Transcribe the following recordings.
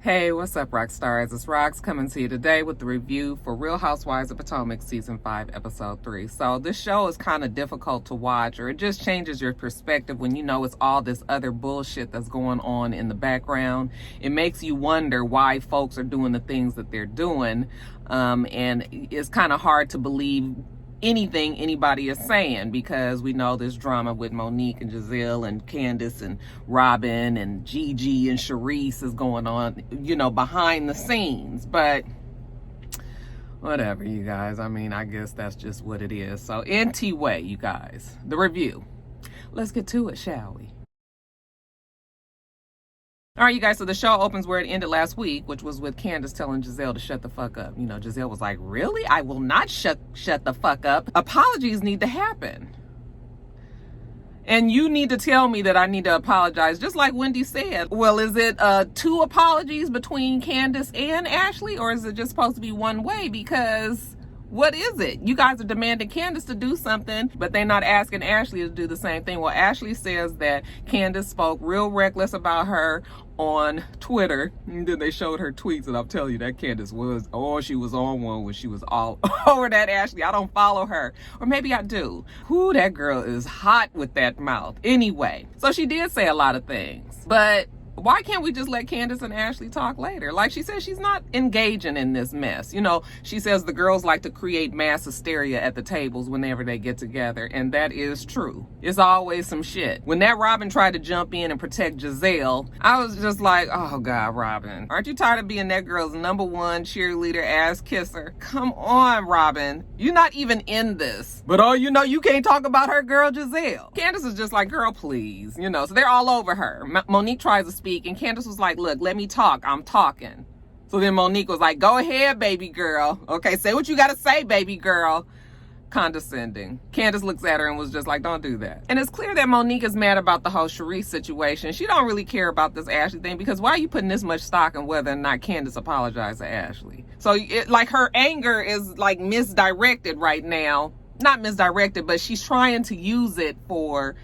Hey, what's up, Roxstars? It's Rox coming to you today with the review for Real Housewives of Potomac Season 5, Episode 3. So this show is kind of difficult to watch, or it just changes your perspective when you know it's all this other bullshit that's going on in the background. It makes you wonder why folks are doing the things that they're doing, and it's kind of hard to believe anything anybody is saying, because we know this drama with Monique and Gizelle and Candiace and Robin and Gigi and Charisse is going on, you know, behind the scenes. But whatever, you guys. I mean, I guess that's just what it is. So anyway, you guys, the review. Let's get to it, shall we? All right, you guys, so the show opens where it ended last week, which was with Candiace telling Gizelle to shut the fuck up. You know, Gizelle was like, really? I will not shut the fuck up. Apologies need to happen. And you need to tell me that I need to apologize, just like Wendy said. Well, is it 2 apologies between Candiace and Ashley, or is it just supposed to be one way? Because what is it? You guys are demanding Candiace to do something, but they're not asking Ashley to do the same thing. Well, Ashley says that Candiace spoke real reckless about her on Twitter, and then they showed her tweets, and I'm telling you, that Candiace was, she was on one when she was all over that Ashley. I don't follow her, or maybe I do. Whoo, that girl is hot with that mouth. Anyway, so she did say a lot of things, but why can't we just let Candiace and Ashley talk later? Like she says, she's not engaging in this mess. You know, she says the girls like to create mass hysteria at the tables whenever they get together, and that is true. It's always some shit. When that Robin tried to jump in and protect Gizelle, I was just like, oh God, Robin, aren't you tired of being that girl's #1 cheerleader ass kisser? Come on, Robin. You're not even in this. But oh, you know, you can't talk about her girl Gizelle. Candiace is just like, girl, please. You know, so they're all over her. Monique tries to speak, and Candiace was like, look, let me talk. I'm talking. So then Monique was like, go ahead, baby girl. Okay, say what you gotta say, baby girl. Condescending. Candiace looks at her and was just like, don't do that. And it's clear that Monique is mad about the whole Charisse situation. She don't really care about this Ashley thing, because why are you putting this much stock in whether or not Candiace apologized to Ashley? So like her anger is like misdirected right now. Not misdirected, but she's trying to use it for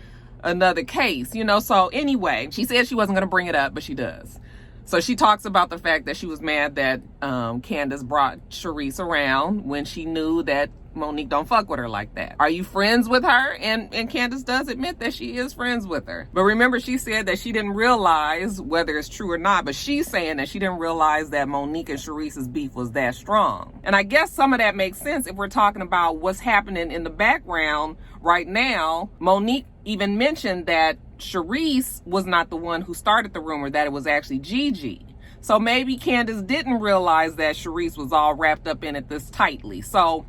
another case, you know. So anyway, she said she wasn't going to bring it up, but she does. So she talks about the fact that she was mad that Candiace brought Charisse around when she knew that Monique don't fuck with her like that. Are you friends with her? And Candiace does admit that she is friends with her. But remember, she said that she didn't realize whether it's true or not, but she's saying that she didn't realize that Monique and Charisse's beef was that strong. And I guess some of that makes sense if we're talking about what's happening in the background right now. Monique even mentioned that Charisse was not the one who started the rumor, that it was actually Gigi. So maybe Candiace didn't realize that Charisse was all wrapped up in it this tightly. So,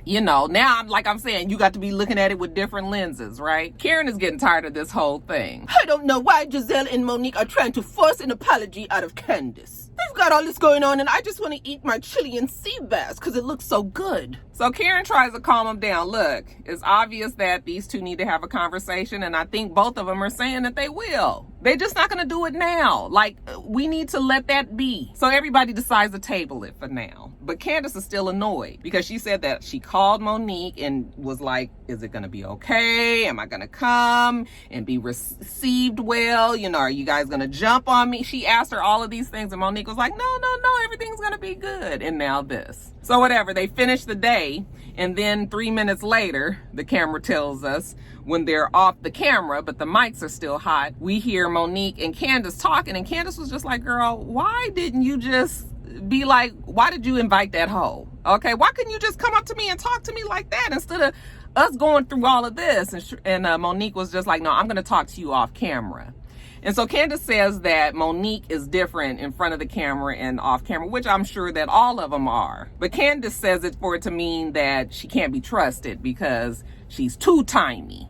you know, now I'm saying, you got to be looking at it with different lenses, right? Karen is getting tired of this whole thing. I don't know why Gizelle and Monique are trying to force an apology out of Candiace. They've got all this going on, and I just want to eat my Chilean sea bass because it looks so good. So Karen tries to calm them down. Look, it's obvious that these two need to have a conversation, and I think both of them are saying that they will. They're just not going to do it now. Like, we need to let that be. So everybody decides to table it for now. But Candiace is still annoyed because she said that she called Monique and was like, is it going to be okay? Am I going to come and be received well? You know, are you guys going to jump on me? She asked her all of these things, and Monique was like, no, everything's going to be good. And now this. So whatever, they finish the day, and then 3 minutes later, the camera tells us, when they're off the camera, but the mics are still hot, we hear Monique and Candiace talking, and Candiace was just like, girl, why didn't you just be like, why did you invite that hoe? Okay, why couldn't you just come up to me and talk to me like that instead of us going through all of this? And Monique was just like, no, I'm going to talk to you off camera. And so Candiace says that Monique is different in front of the camera and off camera, which I'm sure that all of them are. But Candiace says it for it to mean that she can't be trusted because she's too tiny.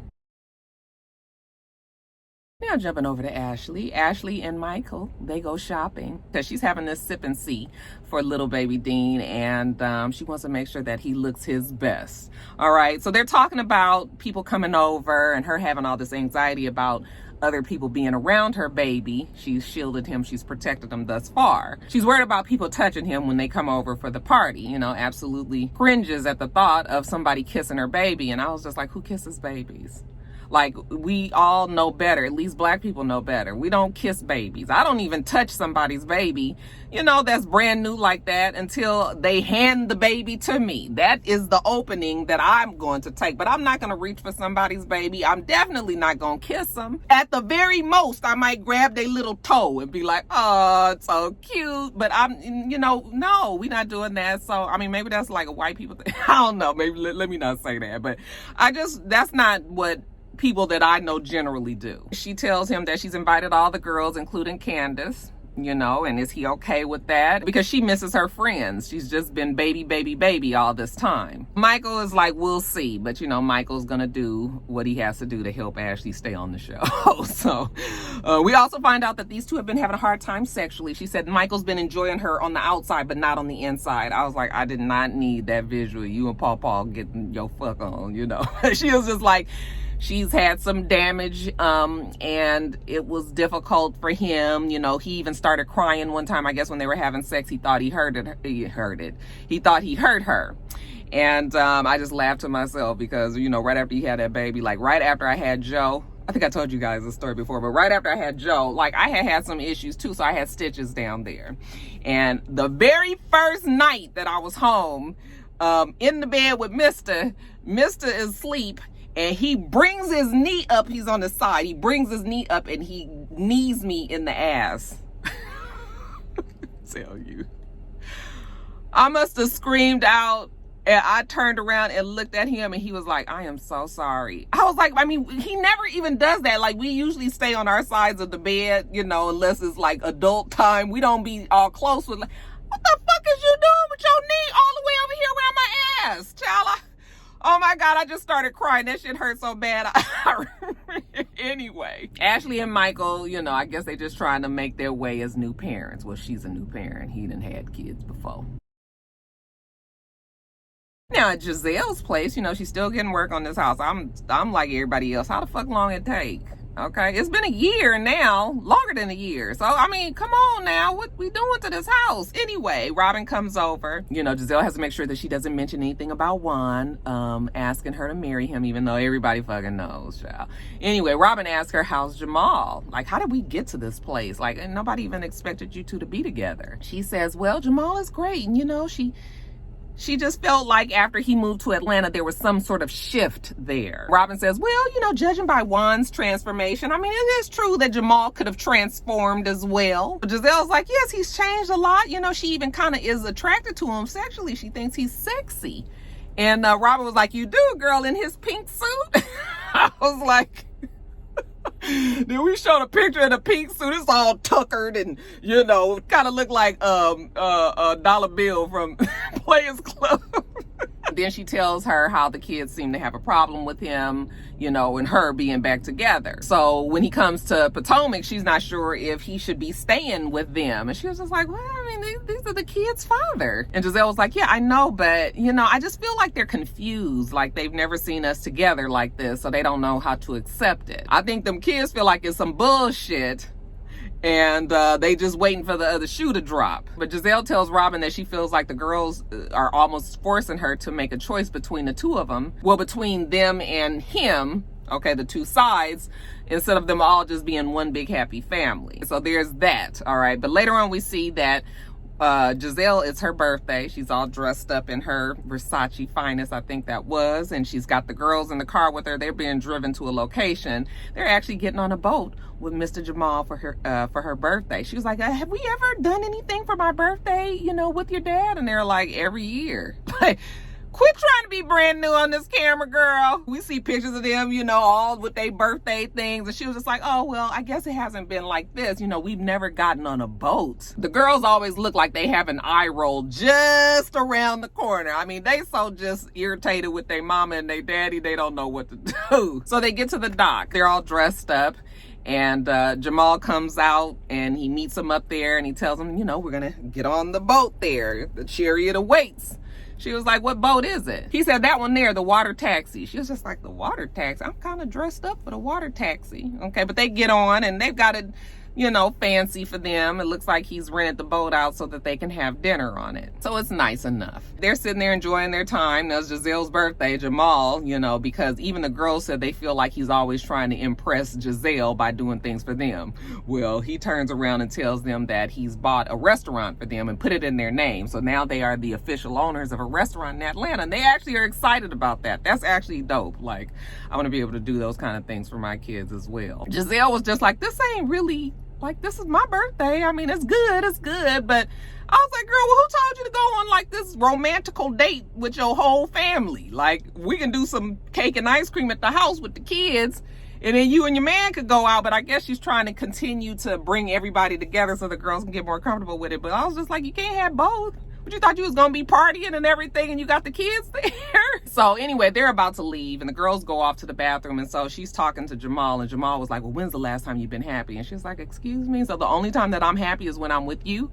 Now jumping over to Ashley. Ashley and Michael, they go shopping because she's having this sip and see for little baby Dean, and she wants to make sure that he looks his best. All right, so they're talking about people coming over and her having all this anxiety about other people being around her baby. She's shielded him, she's protected him thus far. She's worried about people touching him when they come over for the party. You know, absolutely cringes at the thought of somebody kissing her baby. And I was just like, who kisses babies? Like, we all know better. At least black people know better. We don't kiss babies. I don't even touch somebody's baby, you know, that's brand new like that until they hand the baby to me. That is the opening that I'm going to take. But I'm not going to reach for somebody's baby. I'm definitely not going to kiss them. At the very most, I might grab their little toe and be like, oh, it's so cute. But I'm, you know, no, we're not doing that. So, I mean, maybe that's like a white people thing. I don't know. Maybe let me not say that. But that's not what people that I know generally do. She tells him that she's invited all the girls, including Candiace, you know, and is he okay with that? Because she misses her friends. She's just been baby all this time. Michael is like, we'll see. But, you know, Michael's gonna do what he has to do to help Ashley stay on the show. So we also find out that these two have been having a hard time sexually. She said Michael's been enjoying her on the outside, but not on the inside. I was like, I did not need that visual. You and Paw getting your fuck on, you know. She was just like, she's had some damage, and it was difficult for him. You know, he even started crying one time, I guess, when they were having sex. He thought he heard it. He thought he hurt her. And I just laughed to myself because, you know, right after he had that baby, like right after I had Joe, I think I told you guys this story before, but right after I had Joe, like I had some issues too, so I had stitches down there. And the very first night that I was home, in the bed with Mr. is asleep, and he brings his knee up. He's on the side. He brings his knee up and he knees me in the ass. Tell you. I must have screamed out, and I turned around and looked at him, and he was like, I am so sorry. I was like, I mean, he never even does that. Like, we usually stay on our sides of the bed, you know, unless it's like adult time. We don't be all close with, like, what the fuck is you doing with your knee all the way over here around my ass, child? Oh my God, I just started crying. That shit hurt so bad. Anyway, Ashley and Michael, you know, I guess they just trying to make their way as new parents. Well, she's a new parent. He done had kids before. Now at Gizelle's place, you know, she's still getting work on this house. I'm like everybody else. How the fuck long it take? Okay, it's been a year now, longer than a year. So, I mean, come on now, what we doing to this house? Anyway, Robin comes over. You know, Gizelle has to make sure that she doesn't mention anything about Juan asking her to marry him, even though everybody fucking knows, child. Anyway, Robin asks her, how's Jamal? Like, how did we get to this place? Like, nobody even expected you two to be together. She says, well, Jamal is great. And, you know, she just felt like after he moved to Atlanta, there was some sort of shift there. Robin says, well, you know, judging by Juan's transformation, I mean, it is true that Jamal could have transformed as well. But Gizelle's like, yes, he's changed a lot. You know, she even kind of is attracted to him sexually. She thinks he's sexy. And Robin was like, you do, girl, in his pink suit? I was like... Then we showed a picture of the pink suit. It's all tuckered and, you know, kind of looked like a dollar bill from Players Club. Then she tells her how the kids seem to have a problem with him, you know, and her being back together. So when he comes to Potomac, she's not sure if he should be staying with them. And she was just like, well, I mean, these are the kids' father. And Gizelle was like, yeah, I know, but, you know, I just feel like they're confused. Like they've never seen us together like this, so they don't know how to accept it. I think them kids feel like it's some bullshit. And they just waiting for the other shoe to drop. But Gizelle tells Robin that she feels like the girls are almost forcing her to make a choice between the two of them. Well, between them and him, okay, the two sides, instead of them all just being one big happy family. So there's that, all right? But later on we see that Gizelle, it's her birthday. She's all dressed up in her Versace finest, I think that was. And she's got the girls in the car with her. They're being driven to a location. They're actually getting on a boat with Mr. Jamal for her birthday. She was like, have we ever done anything for my birthday, you know, with your dad? And they're like, every year. Quit trying to be brand new on this camera, girl. We see pictures of them, you know, all with their birthday things. And she was just like, oh, well, I guess it hasn't been like this. You know, we've never gotten on a boat. The girls always look like they have an eye roll just around the corner. I mean, they so just irritated with their mama and their daddy, they don't know what to do. So they get to the dock. They're all dressed up. And Jamal comes out and he meets them up there and he tells them, you know, we're going to get on the boat there. The chariot awaits. She was like, what boat is it? He said, that one there, the water taxi. She was just like, the water taxi? I'm kind of dressed up for the water taxi. Okay, but they get on and they've got it. you know, fancy for them. It looks like he's rented the boat out so that they can have dinner on it. So it's nice enough. They're sitting there enjoying their time. That's Gizelle's birthday, Jamal, you know, because even the girls said they feel like he's always trying to impress Gizelle by doing things for them. Well, he turns around and tells them that he's bought a restaurant for them and put it in their name. So now they are the official owners of a restaurant in Atlanta. And they actually are excited about that. That's actually dope. Like, I want to be able to do those kind of things for my kids as well. Gizelle was just like, this ain't really, like, this is my birthday. I mean, it's good. But I was like, girl, well, who told you to go on like this romantical date with your whole family? Like, we can do some cake and ice cream at the house with the kids, and then you and your man could go out. But I guess she's trying to continue to bring everybody together so the girls can get more comfortable with it. But I was just like, you can't have both. But you thought you was gonna be partying and everything and you got the kids there? So anyway, they're about to leave and the girls go off to the bathroom, and so she's talking to Jamal, and Jamal was like, well, when's the last time you've been happy? And she's like, excuse me? So the only time that I'm happy is when I'm with you?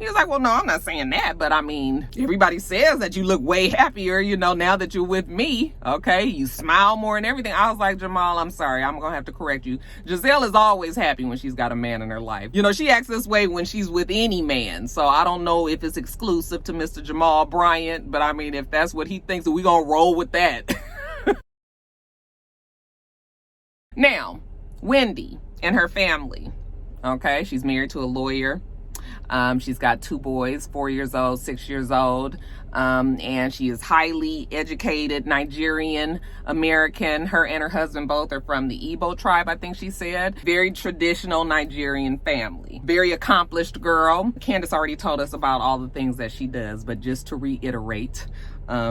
He was like, well, no, I'm not saying that, but I mean, everybody says that you look way happier, you know, now that you're with me, okay? You smile more and everything. I was like, Jamal, I'm sorry, I'm gonna have to correct you. Gizelle is always happy when she's got a man in her life. You know, she acts this way when she's with any man, so I don't know if it's exclusive to Mr. Jamal Bryant, but I mean, if that's what he thinks, we gonna roll with that. Now, Wendy and her family, okay? She's married to a lawyer. She's got 2 boys, 4 years old, 6 years old, and she is highly educated Nigerian American. Her and her husband both are from the Igbo tribe, I think she said. Very traditional Nigerian family. Very accomplished girl. Candiace already told us about all the things that she does, but just to reiterate,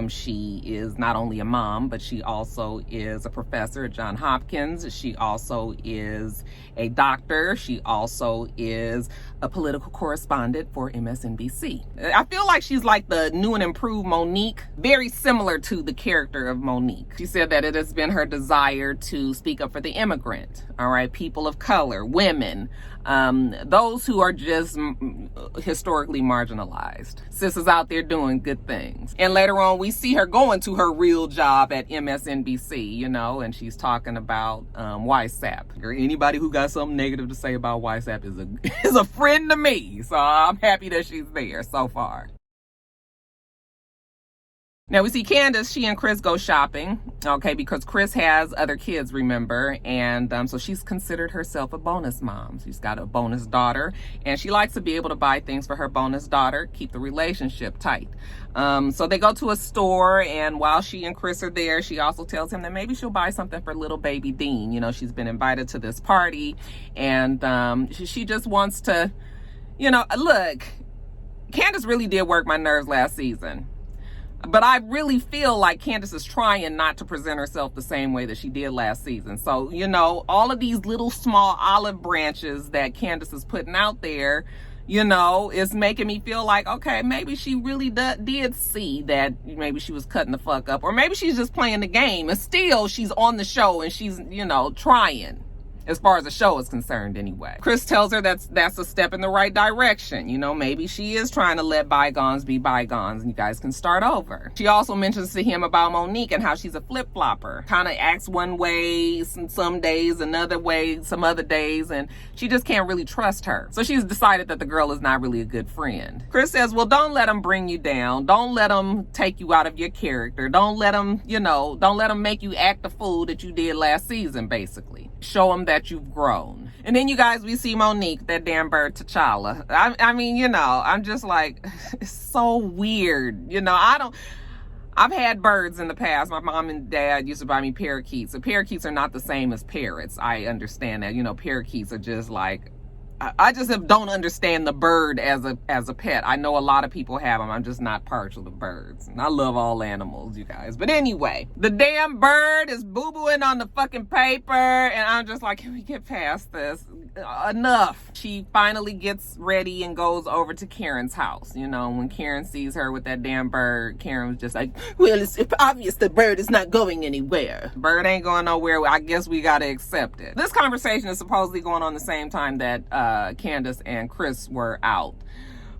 she is not only a mom, but she also is a professor at Johns Hopkins. She also is a doctor. She also is a political correspondent for MSNBC. I feel like she's like the new and improved Monique, very similar to the character of Monique. She said that it has been her desire to speak up for the immigrant, all right, people of color, women, those who are just historically marginalized. Sis is out there doing good things. And later on, we see her going to her real job at MSNBC, you know, and she's talking about WhatsApp. Or anybody who got something negative to say about WhatsApp is a friend to me. So I'm happy that she's there so far. Now we see Candiace, she and Chris go shopping, okay, because Chris has other kids, remember, and so she's considered herself a bonus mom. She's got a bonus daughter, and she likes to be able to buy things for her bonus daughter, keep the relationship tight. So they go to a store, and while she and Chris are there, she also tells him that maybe she'll buy something for little baby Dean. You know, she's been invited to this party, and she just wants to, you know, look, Candiace really did work my nerves last season. But I really feel like Candiace is trying not to present herself the same way that she did last season. So, you know, all of these little small olive branches that Candiace is putting out there, you know, is making me feel like, okay, maybe she really did see that maybe she was cutting the fuck up. Or maybe she's just playing the game. And still, she's on the show and she's, you know, trying. As far as the show is concerned anyway. Chris tells her that's a step in the right direction. You know, maybe she is trying to let bygones be bygones and you guys can start over. She also mentions to him about Monique and how she's a flip-flopper. Kind of acts one way some days, another way some other days, and she just can't really trust her. So she's decided that the girl is not really a good friend. Chris says, well, don't let them bring you down. Don't let them take you out of your character. Don't let them, you know, don't let them make you act the fool that you did last season, basically. Show them that you've grown. And then you guys, we see Monique, that damn bird T'Challa. I mean, you know, I'm just like, it's so weird. You know, I've had birds in the past. My mom and dad used to buy me parakeets. So parakeets are not the same as parrots. I understand that. You know, parakeets are just like, I just don't understand the bird as a pet. I know a lot of people have them. I'm just not partial to birds. And I love all animals, you guys. But anyway, the damn bird is boo-booing on the fucking paper. And I'm just like, can we get past this? Enough. She finally gets ready and goes over to Karen's house. You know, when Karen sees her with that damn bird, Karen was just like, well, it's obvious the bird is not going anywhere. Bird ain't going nowhere. I guess we got to accept it. This conversation is supposedly going on the same time that Candiace and Chris were out.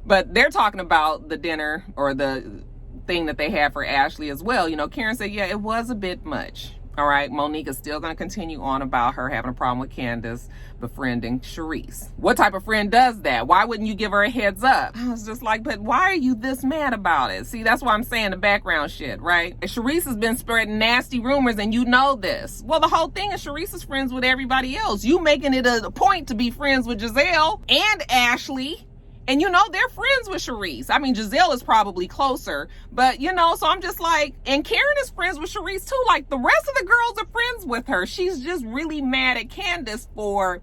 But they're talking about the dinner or the thing that they had for Ashley as well. You know, Karen said, yeah, it was a bit much. All right, Monique is still going to continue on about her having a problem with Candiace befriending Charisse. What type of friend does that? Why wouldn't you give her a heads up? I was just like, but why are you this mad about it? See, that's why I'm saying the background shit, right? Charisse has been spreading nasty rumors and you know this. Well, the whole thing is Charisse is friends with everybody else. You making it a point to be friends with Gizelle and Ashley. And you know, they're friends with Charisse. I mean, Gizelle is probably closer, but you know, so I'm just like, and Karen is friends with Charisse too. Like the rest of the girls are friends with her. She's just really mad at Candiace for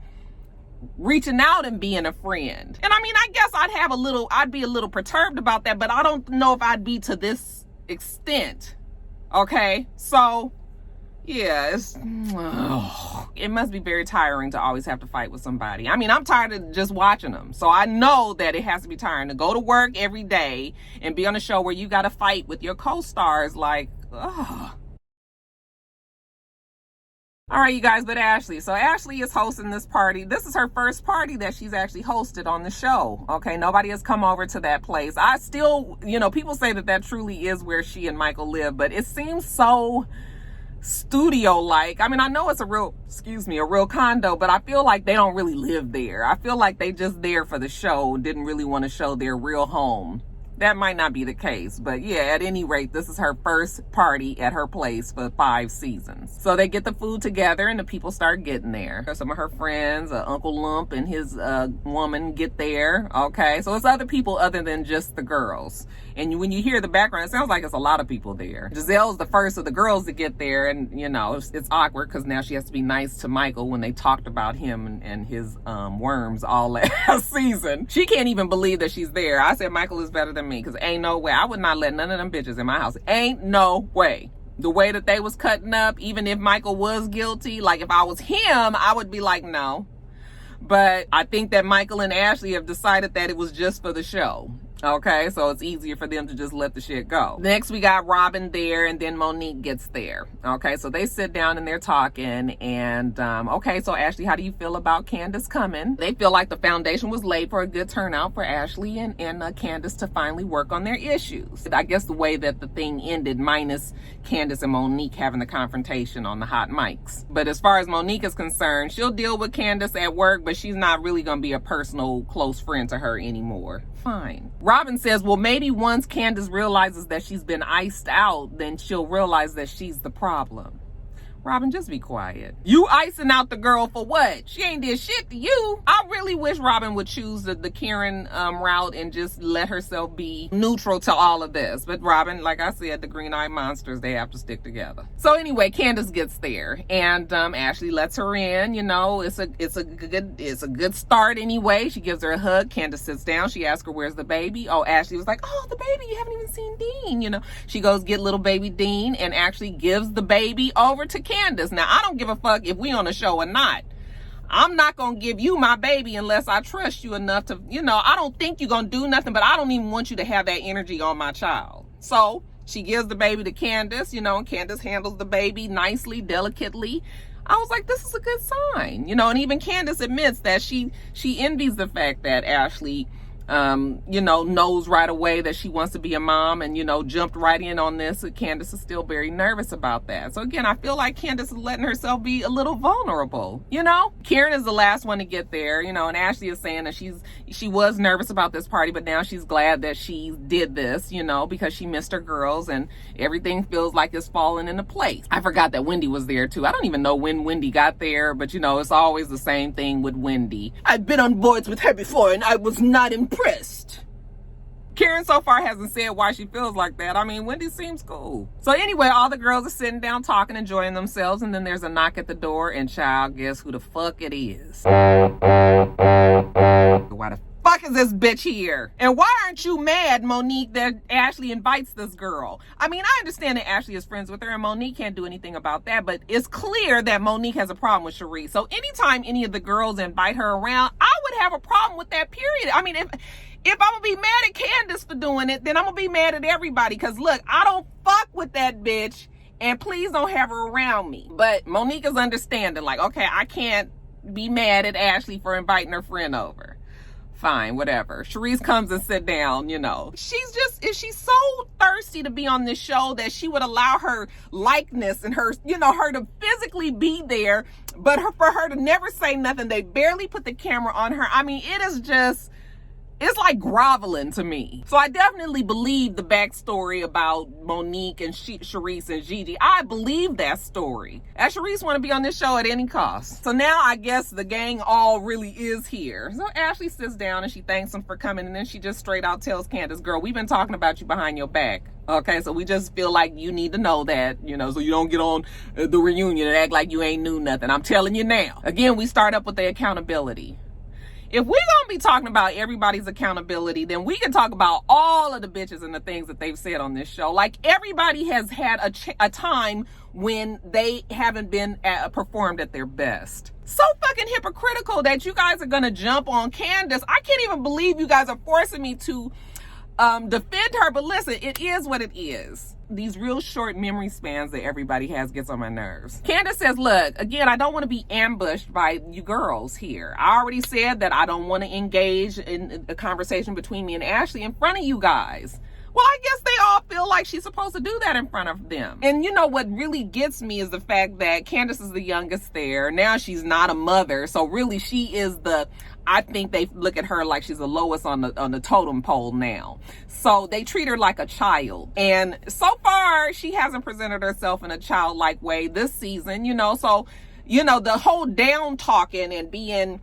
reaching out and being a friend. And I mean, I guess I'd be a little perturbed about that, but I don't know if I'd be to this extent. Okay. So yeah, it must be very tiring to always have to fight with somebody. I mean, I'm tired of just watching them. So I know that it has to be tiring to go to work every day and be on a show where you got to fight with your co-stars. Like, ugh. All right, you guys, but Ashley. So Ashley is hosting this party. This is her first party that she's actually hosted on the show. Okay, nobody has come over to that place. I still, you know, people say that truly is where she and Michael live, but it seems so studio like. I mean, I know it's a real condo, but I feel like they don't really live there. I feel like they just there for the show, didn't really want to show their real home. That might not be the case, but yeah, at any rate, this is her first party at her place for 5 seasons. So they get the food together and the people start getting there. Some of her friends, Uncle Lump and his woman get there, okay? So it's other people other than just the girls. And when you hear the background, it sounds like it's a lot of people there. Gizelle's the first of the girls to get there, and you know, it's awkward because now she has to be nice to Michael when they talked about him and his worms all last season. She can't even believe that she's there. I said Michael is better than me because ain't no way. I would not let none of them bitches in my house. Ain't no way. The way that they was cutting up, even if Michael was guilty, like if I was him, I would be like, no. But I think that Michael and Ashley have decided that it was just for the show. Okay, so it's easier for them to just let the shit go. Next, we got Robin there, and then Monique gets there. Okay, so they sit down and they're talking, and okay, so Ashley, how do you feel about Candiace coming? They feel like the foundation was laid for a good turnout for Ashley and Candiace to finally work on their issues. I guess the way that the thing ended, minus Candiace and Monique having the confrontation on the hot mics. But as far as Monique is concerned, she'll deal with Candiace at work, but she's not really gonna be a personal close friend to her anymore. Fine. Robin says, well, maybe once Candiace realizes that she's been iced out, then she'll realize that she's the problem. Robin, just be quiet. You icing out the girl for what? She ain't did shit to you. I really wish Robin would choose the Karen route and just let herself be neutral to all of this. But Robin, like I said, the green-eyed monsters, they have to stick together. So anyway, Candiace gets there and Ashley lets her in. You know, it's a good start anyway. She gives her a hug. Candiace sits down. She asks her, where's the baby? Oh, Ashley was like, oh, the baby, you haven't even seen Dean. You know, she goes get little baby Dean and actually gives the baby over to Candiace. Now, I don't give a fuck if we on a show or not. I'm not going to give you my baby unless I trust you enough to, you know, I don't think you're going to do nothing, but I don't even want you to have that energy on my child. So she gives the baby to Candiace, you know, and Candiace handles the baby nicely, delicately. I was like, this is a good sign, you know, and even Candiace admits that she envies the fact that Ashley you know, knows right away that she wants to be a mom and, you know, jumped right in on this. Candiace is still very nervous about that. So again, I feel like Candiace is letting herself be a little vulnerable, you know? Karen is the last one to get there, you know, and Ashley is saying that she was nervous about this party, but now she's glad that she did this, you know, because she missed her girls and everything feels like it's falling into place. I forgot that Wendy was there too. I don't even know when Wendy got there, but you know, it's always the same thing with Wendy. I've been on boards with her before and I was not impressed. Karen so far hasn't said why she feels like that. I mean, Wendy seems cool. So anyway, all the girls are sitting down talking, enjoying themselves, and then there's a knock at the door, and child, guess who the fuck it is? Why the fuck is this bitch here? And why aren't you mad, Monique, that Ashley invites this girl? I mean, I understand that Ashley is friends with her and Monique can't do anything about that, but it's clear that Monique has a problem with Charisse. So anytime any of the girls invite her around, I would have a problem with that, period. I mean, if I'm gonna be mad at Candiace for doing it, then I'm gonna be mad at everybody. Cause look, I don't fuck with that bitch, and please don't have her around me. But Monique is understanding, like, okay, I can't be mad at Ashley for inviting her friend over. fine, whatever. Charisse comes and sit down, you know. She's so thirsty to be on this show that she would allow her likeness and her, you know, her to physically be there, but for her to never say nothing. They barely put the camera on her. I mean, it is just, it's like groveling to me. So I definitely believe the backstory about Monique and Charisse and Gigi. I believe that story. As Charisse want to be on this show at any cost. So now I guess the gang all really is here. So Ashley sits down and she thanks them for coming, and then she just straight out tells Candiace, girl, we've been talking about you behind your back. Okay, so we just feel like you need to know that, you know, so you don't get on the reunion and act like you ain't knew nothing. I'm telling you now. Again, we start up with the accountability. If we're going to be talking about everybody's accountability, then we can talk about all of the bitches and the things that they've said on this show. Like, everybody has had a time when they haven't been performed at their best. So fucking hypocritical that you guys are going to jump on Candiace. I can't even believe you guys are forcing me to defend her. But listen, it is what it is. These real short memory spans that everybody has gets on my nerves. Candiace says, look, again, I don't want to be ambushed by you girls here. I already said that I don't want to engage in a conversation between me and Ashley in front of you guys. Well, I guess they all feel like she's supposed to do that in front of them. And you know what really gets me is the fact that Candiace is the youngest there. Now she's not a mother. So really she is I think they look at her like she's the lowest on the totem pole now. So they treat her like a child. And so far, she hasn't presented herself in a childlike way this season, you know. So, you know, the whole down talking and being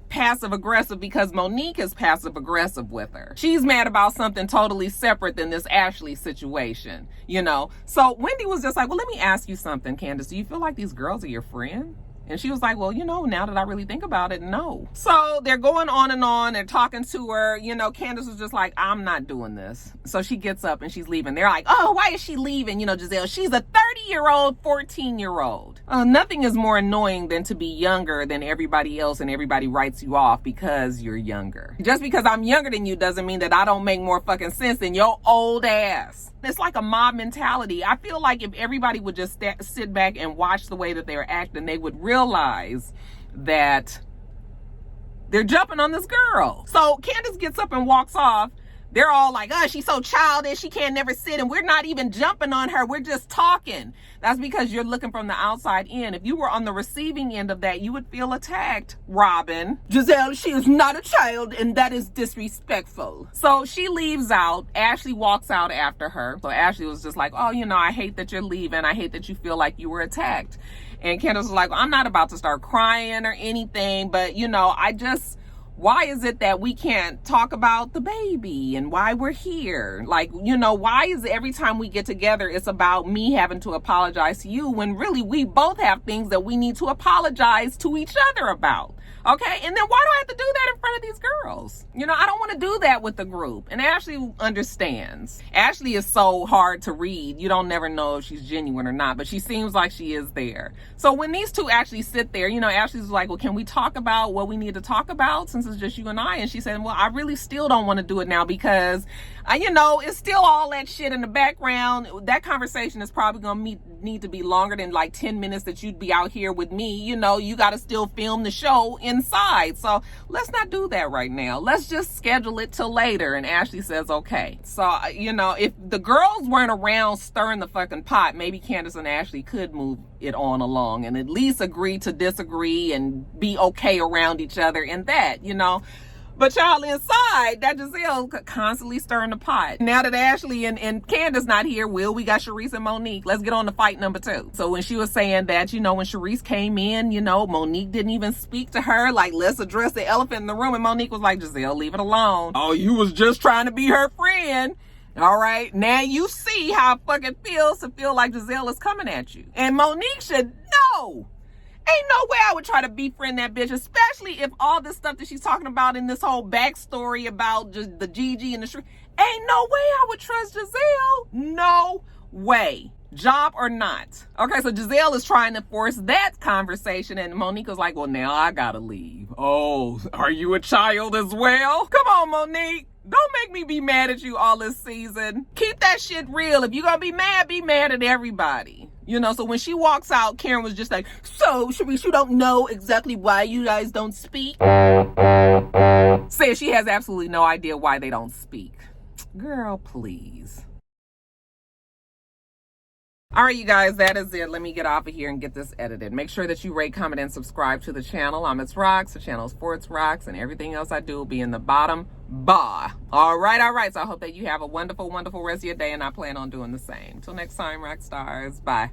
passive aggressive because Monique is passive aggressive with her. She's mad about something totally separate than this Ashley situation, you know. So Wendy was just like, well, let me ask you something, Candiace. Do you feel like these girls are your friend? And she was like, well, you know, now that I really think about it, no. So they're going on and on and talking to her. You know, Candiace was just like, I'm not doing this. So she gets up and she's leaving. They're like, oh, why is she leaving? You know, Gizelle, she's a 30-year-old, 14-year-old. Nothing is more annoying than to be younger than everybody else and everybody writes you off because you're younger. Just because I'm younger than you doesn't mean that I don't make more fucking sense than your old ass. It's like a mob mentality. I feel like if everybody would just sit back and watch the way that they're acting, they would realize that they're jumping on this girl. So Candiace gets up and walks off. They're all like, oh, she's so childish. She can't never sit. And we're not even jumping on her. We're just talking. That's because you're looking from the outside in. If you were on the receiving end of that, you would feel attacked, Robin. Gizelle, she is not a child, and that is disrespectful. So she leaves out. Ashley walks out after her. So Ashley was just like, oh, you know, I hate that you're leaving. I hate that you feel like you were attacked. And Candiace was like, well, I'm not about to start crying or anything, but, you know, why is it that we can't talk about the baby and why we're here? Like, you know, why is it every time we get together, it's about me having to apologize to you when really we both have things that we need to apologize to each other about? Okay, and then why do I have to do that in front of these girls? You know, I don't want to do that with the group. And Ashley understands. Ashley is so hard to read. You don't never know if she's genuine or not, but she seems like she is there. So when these two actually sit there, you know, Ashley's like, well, can we talk about what we need to talk about since it's just you and I? And she said, well, I really still don't want to do it now because, you know, it's still all that shit in the background. That conversation is probably going to need to be longer than like 10 minutes that you'd be out here with me. You know, you got to still film the show inside. So let's not do that right now. Let's just schedule it till later. And Ashley says, okay. So, you know, if the girls weren't around stirring the fucking pot, maybe Candiace and Ashley could move it on along and at least agree to disagree and be okay around each other in that, you know. But y'all inside, that Gizelle constantly stirring the pot. Now that Ashley and Candiace not here, we got Charisse and Monique. Let's get on to fight number 2. So when she was saying that, you know, when Charisse came in, you know, Monique didn't even speak to her. Like, let's address the elephant in the room. And Monique was like, Gizelle, leave it alone. Oh, you was just trying to be her friend. All right. Now you see how it fucking feels to feel like Gizelle is coming at you. And Monique should know. Ain't no way I would try to befriend that bitch, especially if all this stuff that she's talking about in this whole backstory about just the Gigi and the Ain't no way I would trust Gizelle. No way. Job or not. Okay, so Gizelle is trying to force that conversation, and Monique was like, well, now I gotta leave. Oh, are you a child as well? Come on, Monique. Don't make me be mad at you all this season. Keep that shit real. If you're gonna be mad at everybody. You know, so when she walks out, Karen was just like, so, Charisse, you don't know exactly why you guys don't speak? Saying she has absolutely no idea why they don't speak. Girl, please. All right, you guys, that is it. Let me get off of here and get this edited. Make sure that you rate, comment, and subscribe to the channel. I'm itsrox. The channel is for itsrox, and everything else I do will be in the bottom bar. All right. So I hope that you have a wonderful, wonderful rest of your day, and I plan on doing the same. Till next time, Roxstars. Bye.